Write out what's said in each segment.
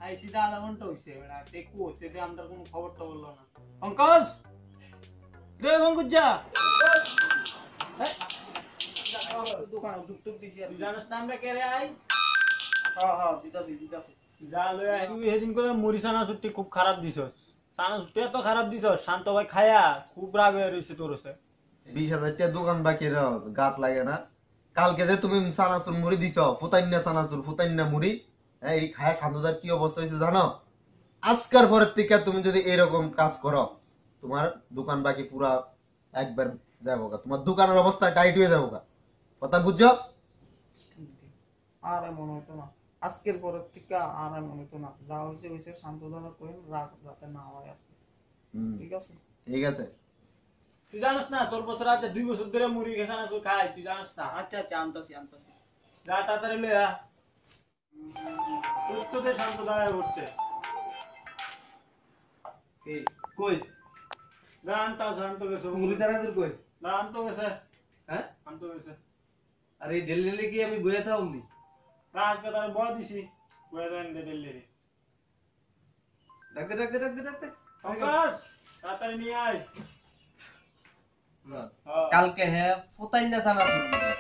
আইসি তো আধা ঘন্টা হইছে বেটা টেকু হচ্ছে যে আমরা কোনো খবর তো বললো না। পঙ্কজ রে পঙ্কজ যা দোকান টুক দিছি আর জানাস না আমরা কে রে আই। হ্যাঁ দিতাছি যা লই আই। তুই সেদিন করে মুড়ি সানা সুটি খুব খারাপ দিছস। সানা সুটি এত খারাপ দিছস শান্ত ভাই খায়া খুব রাগ হয়ে রইছে তোর কাছে। 20,000 টাকা দোকান বাকি রাও গাত লাগে না। কালকে যে তুমি সানাসুর মুড়ি দিছো ফুতাইন্না সানাসুর ফুতাইন্না মুড়ি এই খায়া শান্তদার কি অবস্থা হয়েছে জানো? আজকের পরের থেকে তুমি যদি এরকম কাজ করো তোমার দোকান বাকি পুরা একবার যাবো গা, তোমার দোকানের অবস্থা টাইট হয়ে যাবো গা। কথা বুঝছো? আর মনে হইতো না আজকের পরের থেকে আর মনে হইতো না, যা হয়েছে হয়েছে শান্ত ধরা করে রাগ যাতে না হয় আর ঠিক আছে ঠিক আছে। তুই জানিস না তোর বছর রাতে 2 বছর ধরে মুড়ি খেয়ে না তুই খাই তুই জানিস না। আচ্ছা আচ্ছা আনতাছি যা তাড়াতাড়ি লই আ। উত্তরে শান্ত দাঁড়ায় বসছে এই কই গান তা শান্ত গেছে মুড়ি চানাচুর কই? গান তো গেছে হ্যাঁ শান্ত গেছে। আরে ডেলি কি আমি বইয়া থাকুনি? আজকে তারে বয় দিছি বয় দেন দে দিল্লি রে। ডাকতে পঙ্কজ তাড়াতাড়ি নিয়ে আয়। কালকে হ্যাঁ ফুতাইন্না চানাচুর দিছে,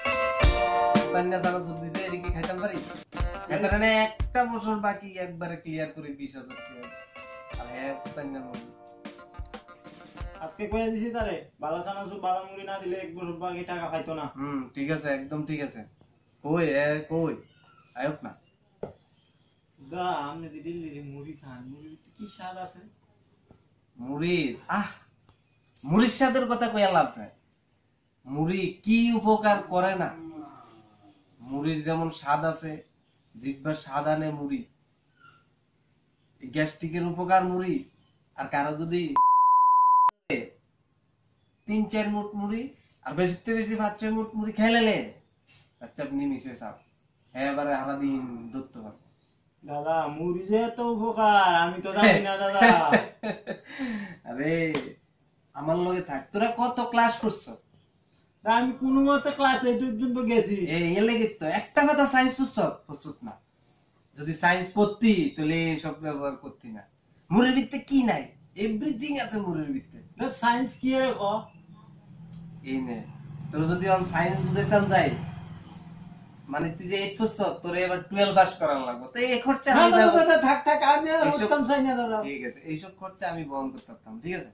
ফুতাইন্না চানাচুর দিছে এদিকে খাইতাম পারি এত মানে একটা বছর বাকি একবারে ক্লিয়ার করে 20,000 টাকা আর হ্যাঁ ফুতাইন্না মুড়ি আজকে কয়ে দিছি তারে বালা চানাচুর বালা মুড়ি না দিলে 1 বছর বাকি টাকা পাইতো না। ঠিক আছে একদম ঠিক আছে। কই আয়ক না গা আমনে দি দিল্লি রে মুড়ি খান মুড়ি কি স্বাদ আছে। মুড়ির মুড়ির স্বাদের কথা কইয়া লাভ নাই। মুড়ি কি উপকার করে না, মুড়ির যেমন স্বাদ আছে জিহ্বার স্বাদ আনে মুড়ি, গ্যাস্ট্রিকের উপকার মুড়ি। আর কারো যদি 3-4 মুঠ মুড়ি আর বেশিতে বেশি 5-6 মুঠ মুড়ি খেলেলে আচ্ছা আপনি মিশে সাপ হ্যাঁ এবারে সারাদিন ধরতে পারবো। দাদা মুড়ি যে এত উপকার আমি তো জানি না দাদা। আরে আমার লগে থাক, তোরা কত ক্লাস করছো? আমি কোনো মতে ক্লাস 8 পর্যন্ত গেছি। এর লেগে তো একটা কথা সায়েন্স পড়ছত না। যদি সায়েন্স পড়তি তাহলে সব ব্যবহার করতি না। মুড়ির ভিতরে কি নাই? এভরিথিং আছে মুড়ির ভিতরে। সায়েন্স কি রে ক? এই নে তোর যদি আমি সায়েন্স বুঝাইতাম যাই মানে তুই যে 8 পড়ছ তোর এবার 12 পাস করার লাগবে, তো এই খরচা আমি থাক আমি আর উঠতাম চাই না দাদা। ঠিক আছে এইসব খরচা আমি বহন করতে পারতাম। ঠিক আছে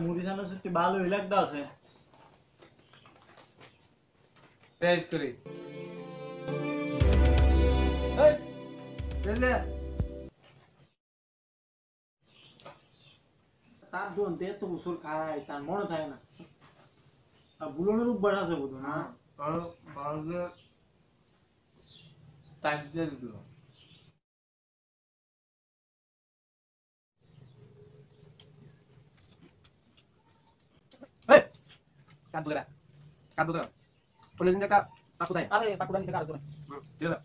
মুড়ি জানা সত্যি ভালো লাগতো আছে টেস্ট করি। তার দোন তে তো বছর খায় তার মনে থাকে না আর বুলনের উপর আছে বুঝো না আর বাজে টাইপের দিল কাট বুদরা পুলিশ নিয়ে কাকু তাই আরে কাকুটা নিচে কাট করে ঠিক আছে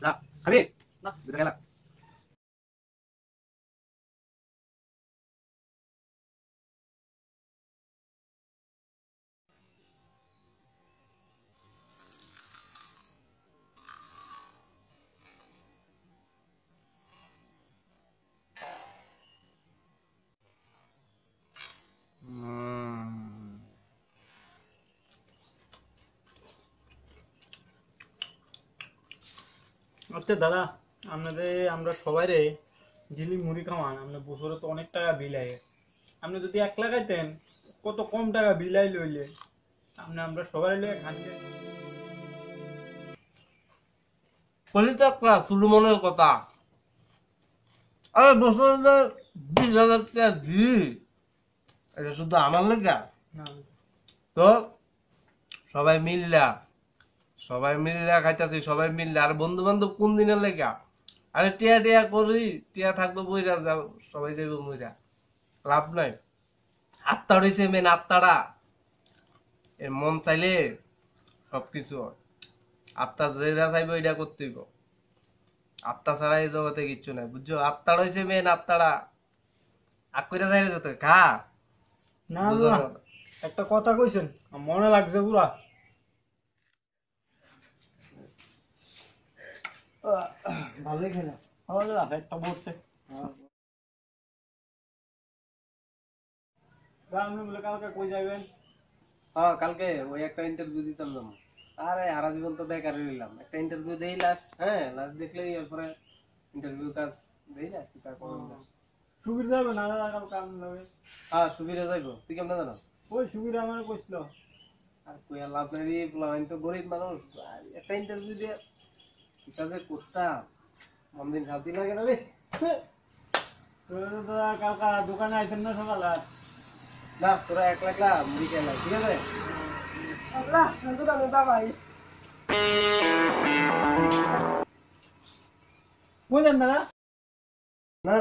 না খাবি না দুটা গেলা আচ্ছা দাদা, আপনাদের আমরা সবাই রে ঝিলি মুড়ি খাওয়ান, আপনার বছরে তো অনেক টাকা বিল আয়। আপনি যদি 1 লাগাইতেন, কত কম টাকা বিল আই লইলে আপনি আমরা সবাই লইয়া খাইতেন। বলি তো একটা সুলুমনের কথা, আরে বছরে যে 20,000 টাকা দি, এটা শুধু আমার লেগা না, তো সবাই মিল্লা খাইতাছি, সবাই মিল্লা। আর বন্ধু বান্ধব কোন দিনের লেগা? আরে টিয়া টিয়া করি, টিয়া থাকবে বইরা যাও, সবাই যাইব মইরা, লাভ নাই। আত্মা রয়েছে মেন, আত্মাটা এর মন চাইলে সবকিছু হয়। আত্মা যেটা চাইবে এটা করতে হইব, আত্মা ছাড়া এই জগতে কিচ্ছু নাই, বুঝছো? আত্মা রয়েছে মেন, আত্মাটা আগ করে যাই যেতে খা। না বুঝো দাদা, না? একটা কথা কইছেন, আমার মনে লাগছে পুরা। ভালোই খেলা। ভালো দাদা, একটা বসছে। আপনি বলে কালকে কই যাবেন? হ্যাঁ, কালকে ওই একটা ইন্টারভিউ দিতাম যাবো। আরে সারা জীবন তো বেকার রইলাম, একটা ইন্টারভিউ দেই লাস্ট, হ্যাঁ লাস্ট দেখলে এরপরে ইন্টারভিউ কাজ দেই না, কি তা করব না। সুবির যাবে না দাদা, কালকে আপনি যাবে? হ্যাঁ, সুবিধা যাইবো, তুই কেমন জানো? ওই সুবির আমার কইছিল। আর কই আর লাভ নাই রে, আমি তো গরিব মানুষ, আর একটা ইন্টারভিউ দিয়ে কি কাজে করতাম, মন দিন শান্তি লাগে না রে। তো দাদা কালকা দোকানে আইতেন না সকালে? না, তোরা একলা একলা মুড়ি খেলা, ঠিক আছে? আল্লাহ শান্ত দাও বাবা। বুঝলেন দাদা? না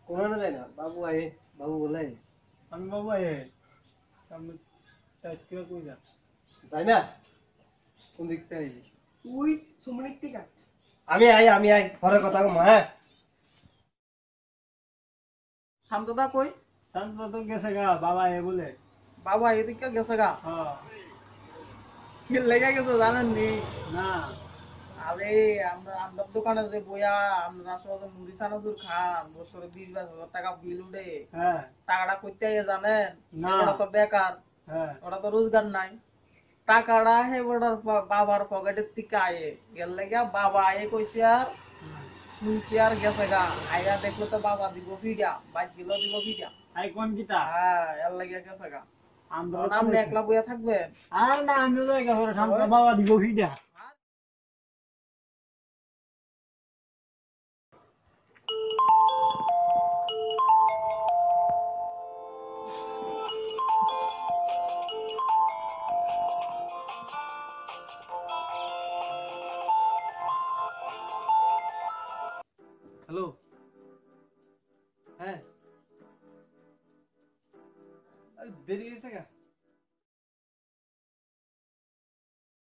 কোনো না যায় না, বাবু আয়ে, বাবু বলে আমি বাবু আই আমি টাইসকে কই যা যাই না, কোন দিক থেকে আইছি? তুই সুমনিক থেকে আমি আই পরে কথা কম, হ্যাঁ। শান্তদা কই? শান্ত তো গেছে গা, বাবা এ বলে। বাবা এদিকে গেছে গা। হ্যাঁ। কি লেগে গেছে জানেন নি? না। আরে আমরা দোকানে যে বইয়া আমরা আসলে মুড়ি চানাচুর খান, বছরে 20-22 হাজার টাকা বিল উঠে। হ্যাঁ। টাকাটা কইতে আইয়ে জানেন? না। ওটা তো বেকার, হ্যাঁ। ওটা তো রোজগার নাই। টাকাটা হে ওটার বাবার পকেটের থেকে আয়ে গেল লেগে বাবা আয়ে কইছে আর শুনছি আর গেছে গা। আইয়া দেখলো তো বাবা দিব ফিরা, বাইক দিল দিব ফিরা। আই কোন কিটা? হ্যাঁ, এর লেগে গেছে গা। আমরা আপনি একলা বইয়া থাকবেন? আর না, আমি তো গেছে শান্ত বাবা দিব ফিডা। হ্যালো, হ্যাঁ, আরে দেরি হয়েছে গা।